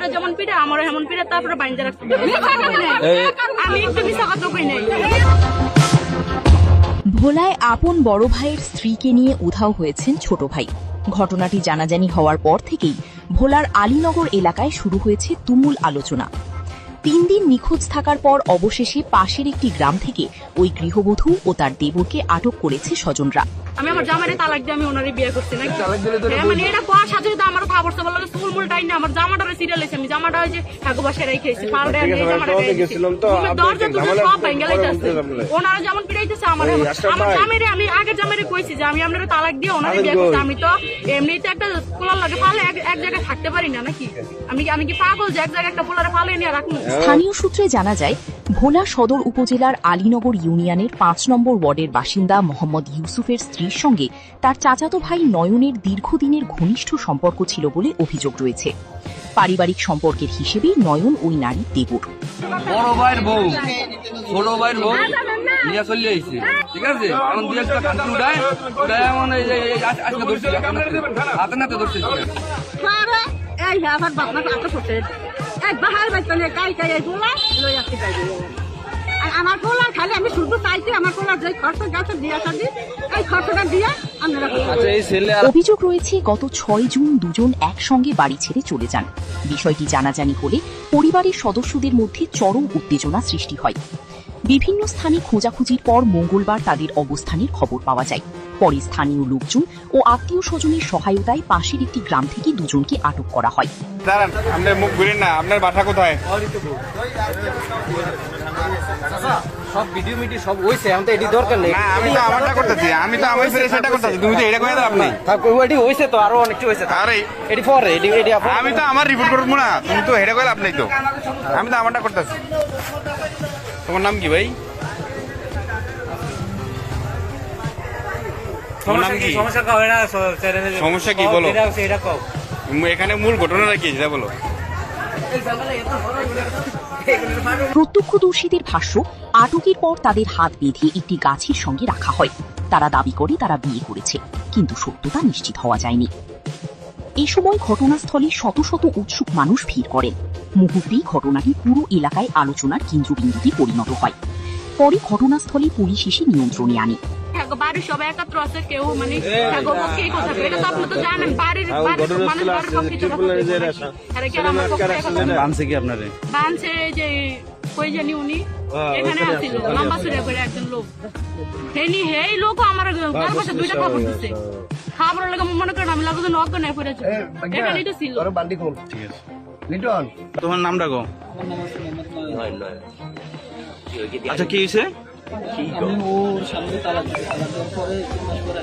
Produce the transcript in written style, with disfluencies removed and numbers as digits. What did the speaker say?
পোলারে যেমন পিঠে আমারও এমন পিঠে, তারপরে বাইন্দা রাখতে আমি একটু মিশা কথা কই নাই। ভোলায় আপন বড় ভাইয়ের স্ত্রীকে নিয়ে উধাও হয়েছেন ছোট ভাই। ঘটনাটি জানাজানি হওয়ার পর থেকেই ভোলার আলীনগর এলাকায় শুরু হয়েছে তুমুল আলোচনা। 3 দিন নিখোঁজ থাকার পর অবশেষে পাশের একটি গ্রাম থেকে ওই গৃহবধূ ও তার দেবরকে আটক করেছে স্বজনরা। আমি আমার জামাইরে তালাক দিয়ে আমি ওনারে বিয়ে করছি নাকি, মানে এটা কোয়ার সাথে সাথে আমার খবর সব লাগে স্কুল টাইম না। আমার জামাটারে সিরিয়াল এসে আমি জামাটা ওই যে ঠাকুর বাসায় রেখেছি পালডে আমি জামাটা গেছিলাম তো দরজা তুলে সব ভেঙে লাইতেছে। ওনারা যেমন পিড়াইতেছে আমার জামাইরে, আমি আগে জামাইরে কইছি যে আমি আপনারে তালাক দিয়ে ওনারে বিয়ে করছি। আমি তো এমনিতে একটা পোলার লাগে পালে এক জায়গায় থাকতে পারি না নাকি, আমি কি পাগল যে এক জায়গায় একটা পোলারে পালে নিয়ে রাখবো? স্থানীয় সূত্রে জানা যায়, ভোলা সদর উপজেলার আলীনগর ইউনিয়নের 5 নম্বর ওয়ার্ডের বাসিন্দা মোহাম্মদ ইউসুফের স্ত্রীর সঙ্গে তার চাচাতো ভাই নয়নের দীর্ঘদিনের ঘনিষ্ঠ সম্পর্ক ছিল বলে অভিযোগ রয়েছে। পারিবারিক সম্পর্কের হিসেবে নয়ন ওই নারীর দেবর। বড় ভাইয়ের বউ ছোট ভাইয়ের বউ নিয়ে চলে আইছে, ঠিক আছে। এখন দুই একটা কান্তি উঠায় এমন আজকে ধরছি হাতে নাতে ধরছে। এই আমার বাবা আটক করছে এক বাহার বাইতনে কাই কাই বলা লই আসতে চাই। আর আমার কোলা খালি আমি শুধু চাইছি আমার কোলা যে খরচ গাছে দিয়ে আসি এই খরচটা দিয়ে আমরা। অভিযোগ রয়েছে গত 6 জুন দুজন একসঙ্গে বাড়ি ছেড়ে চলে যান। বিষয়টি জানাজানি হলে পরিবারের সদস্যদের মধ্যে চরম উত্তেজনা সৃষ্টি হয়। বিভিন্ন স্থানে খোঁজাখুঁজির পর মঙ্গলবার তাদের অবস্থানের খবর পাওয়া যায়। পরে স্থানীয় লোকজন ও আত্মীয় স্বজনের সহায়তায় পাশের একটি গ্রাম থেকে দুজনকে আটক করা হয়। আপনার মুখ ঘুরেন না, আপনার বাসা কোথায়? সব ভিডিও মিডিও সব হইছে, আমি তো এডি দরকার নেই। আমি তো আমারটা করতেছি, আমি তো আমার ফিরে সেটা করতেছি, তুমি তো এটা কইয়া দাও। আপনি এডি হইছে তো আরো অনেক কিছু হইছে। আরে এডি পরে এডি আমি তো আমার রিপোর্ট করবো না, তুমি তো হেডে কইলা আপনি তো। আমি তো আমারটা করতেছি। তোমার নাম কি ভাই? সমস্যা কি বলো? এখানে মূল ঘটনাটা কি সেটা বলো। প্রত্যক্ষদর্শীদের ভাষ্য, আটকের পর তাদের হাত বেঁধে একটি গাছের সঙ্গে রাখা হয়। তারা দাবি করে তারা বিয়ে করেছে, কিন্তু সত্যতা নিশ্চিত হওয়া যায়নি। এই সময় ঘটনাস্থলে শত শত উৎসুক মানুষ ভিড় করেন। মুহূর্তেই ঘটনাটি পুরো এলাকায় আলোচনার কেন্দ্রবিন্দুতে পরিণত হয়। পরে ঘটনাস্থলে পুলিশ এসে নিয়ন্ত্রণে আনে। বাড়ির সবাই একাত্র আছে, কেউ মানে এটা তো আপনি তো জানেন বাড়ির মানুষ বানছে যে কই জানি উনি এখানে আসছিল লম্বা চুড়ে করে একজন লোক, হেই লোক আমার পাশে 2টা খবর দিচ্ছে। খাবার লাগে মনে করেন আমি লাগতো নক নাই পড়েছে এখানে এটা ছিল। তোমার নামটা গো? আচ্ছা কি হয়েছে? আমি ওর সামনে তালা দিতে পরে 2 মাস পরে